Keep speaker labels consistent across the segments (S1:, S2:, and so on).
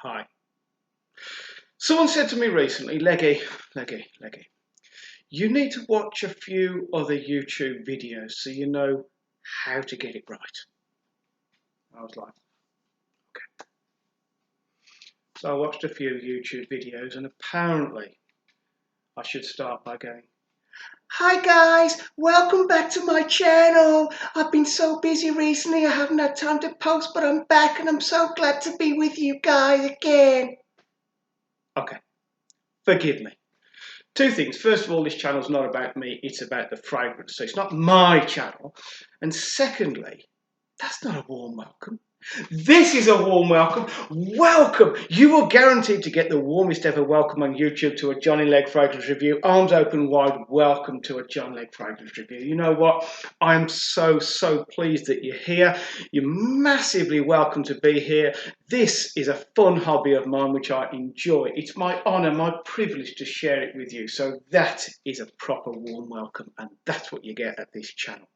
S1: Hi. Someone said to me recently, Leggy, you need to watch a few other YouTube videos so you know how to get it right. I was like, okay. So I watched a few YouTube videos and apparently I should start by going, hi guys, welcome back to my channel. I've been so busy recently I haven't had time to post, but I'm back and I'm so glad to be with you guys again. Okay, forgive me. Two things. First of all, this channel's not about me, it's about the fragrance. So it's not my channel. And secondly, that's not a warm welcome. This is a warm welcome. Welcome! You are guaranteed to get the warmest ever welcome on YouTube to a Johnny Leg Fragrance Review. Arms open wide, welcome to a John Leg Fragrance Review. You know what? I'm so pleased that you're here. You're massively welcome to be here. This is a fun hobby of mine which I enjoy. It's my honour, my privilege to share it with you. So that is a proper warm welcome, and that's what you get at this channel.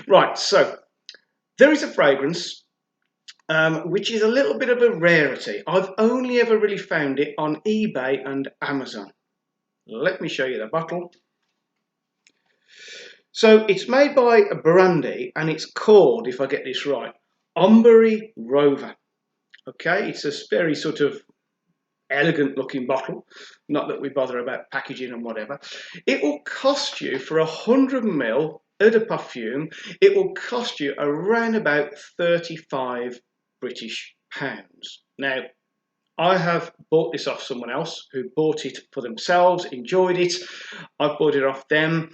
S1: Right, so there is a fragrance which is a little bit of a rarity. I've only ever really found it on eBay and Amazon. Let me show you the bottle. So it's made by Brandy and it's called, if I get this right, OMBERY ROVER. Okay, it's a very sort of elegant looking bottle, not that we bother about packaging and whatever. It will cost you for 100 ml eau de parfum, it will cost you around about 35 British pounds. Now, I have bought this off someone else who bought it for themselves, enjoyed it. I've bought it off them,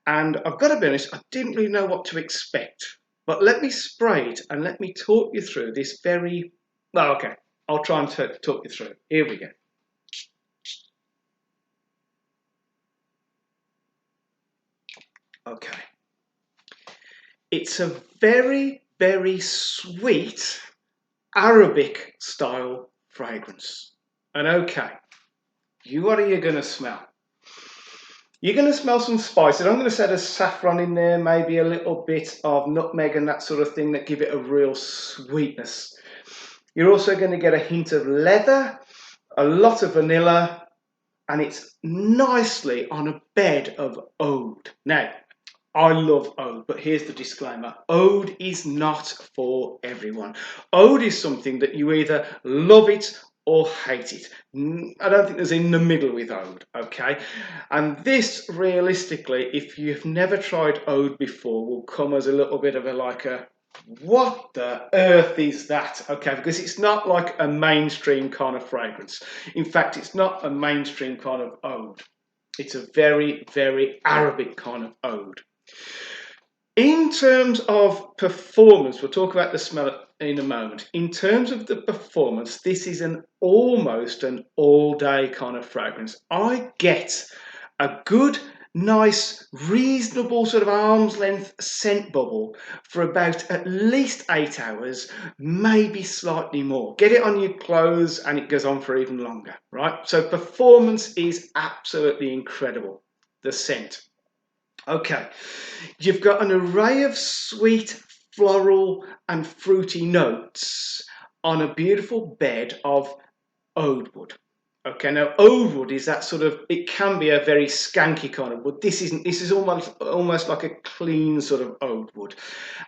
S1: and I've got to be honest, I didn't really know what to expect. But let me spray it and let me talk you through this very... Oh, okay, I'll try and talk you through it. Here we go. Okay. It's a very sweet Arabic style fragrance. And okay, what are you going to smell? You're going to smell some spices. I'm going to say there's saffron in there, maybe a little bit of nutmeg and that sort of thing that give it a real sweetness. You're also going to get a hint of leather, a lot of vanilla, and it's nicely on a bed of oud. Now, I love oud, but here's the disclaimer. Oud is not for everyone. Oud is something that you either love it or hate it. I don't think there's in the middle with oud, okay? And this, realistically, if you've never tried oud before, will come as a little bit of a what the earth is that? Okay, because it's not like a mainstream kind of fragrance. In fact, it's not a mainstream kind of oud. It's a very Arabic kind of oud. In terms of performance, we'll talk about the smell in a moment. In terms of the performance, this is almost an all-day kind of fragrance. I get a good, nice, reasonable sort of arm's length scent bubble for about at least 8 hours, maybe slightly more. Get it on your clothes and it goes on for even longer, right? So performance is absolutely incredible, the scent. Okay, you've got an array of sweet, floral and fruity notes on a beautiful bed of oud wood. Okay, now oud wood is that sort of, it can be a very skanky kind of wood. This isn't, this is almost like a clean sort of oud wood.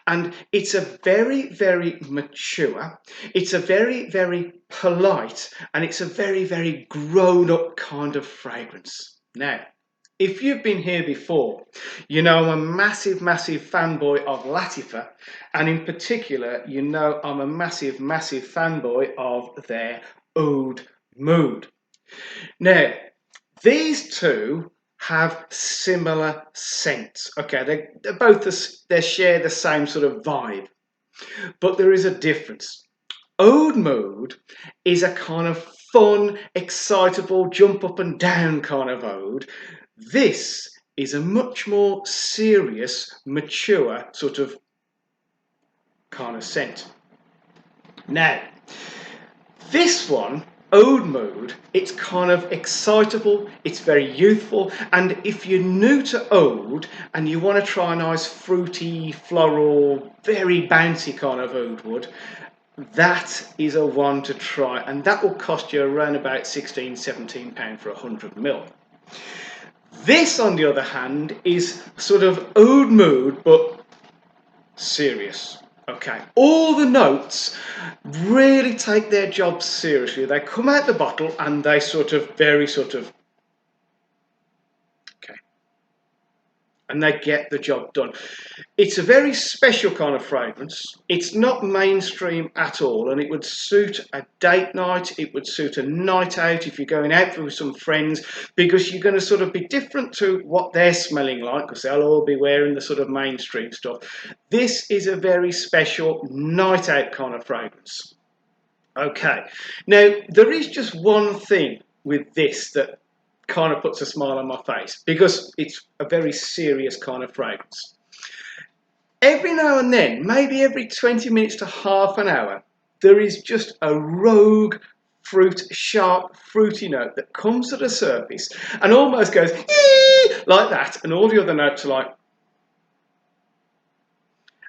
S1: And it's a very mature, it's a very polite, and it's a very grown up kind of fragrance. Now, if you've been here before, you know I'm a massive fanboy of Latifa, and in particular, you know I'm a massive fanboy of their Oud Mood. Now, these two have similar scents. Okay, they share the same sort of vibe, but there is a difference. Oud Mood is a kind of fun, excitable, jump up and down kind of oud. This is a much more serious, mature sort of kind of scent. Now, this one, Oud Mood, it's kind of excitable, it's very youthful, and if you're new to oud and you want to try a nice fruity, floral, very bouncy kind of oud wood, that is a one to try, and that will cost you around about £16–17 for 100 ml. This, on the other hand, is sort of Oud Mood, but serious. Okay, all the notes really take their job seriously. They come out the bottle and they okay, and they get the job done. It's a very special kind of fragrance. It's not mainstream at all, and it would suit a date night. It would suit a night out if you're going out with some friends, because you're going to sort of be different to what they're smelling like, because they'll all be wearing the sort of mainstream stuff. This is a very special night out kind of fragrance. Okay, now there is just one thing with this that kind of puts a smile on my face, because it's a very serious kind of fragrance. Every now and then, maybe every 20 minutes to half an hour, there is just a rogue sharp fruity note that comes to the surface and almost goes like that, and all the other notes are like,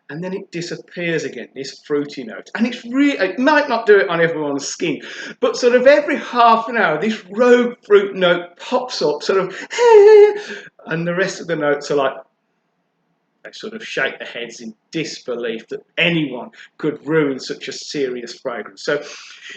S1: and then it disappears again, this fruity note. And it might not do it on everyone's skin, but sort of every half an hour, this rogue fruit note pops up, sort of, and the rest of the notes are like, they sort of shake their heads in disbelief that anyone could ruin such a serious fragrance. So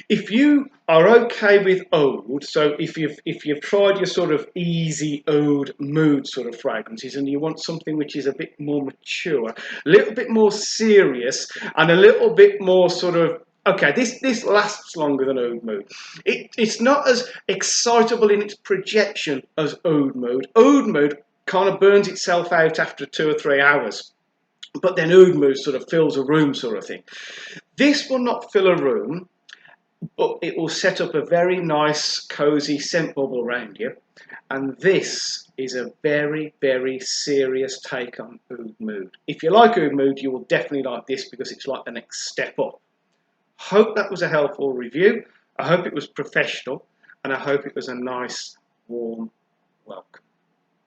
S1: if you are okay with Oud, so if you've tried your sort of easy Oud Mood sort of fragrances, and you want something which is a bit more mature, a little bit more serious, and a little bit more sort of, okay, this lasts longer than Oud Mood. It's not as excitable in its projection as Oud Mood. Oud Mood kind of burns itself out after 2 or 3 hours, but then Oud Mood sort of fills a room sort of thing. This will not fill a room, but it will set up a very nice cozy scent bubble around you, and this is a very, very serious take on Oud Mood. If you like Oud Mood, you will definitely like this, because it's like the next step up. Hope that was a helpful review. I hope it was professional, and I hope it was a nice warm welcome.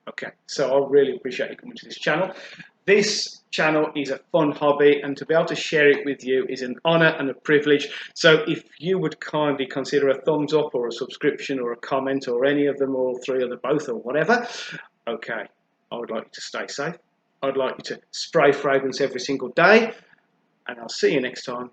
S1: Okay, so I really appreciate you coming to this channel. This channel is a fun hobby, and to be able to share it with you is an honour and a privilege. So if you would kindly consider a thumbs up or a subscription or a comment or any of them, or all three, or the both, or whatever, okay, I would like you to stay safe. I'd like you to spray fragrance every single day, and I'll see you next time.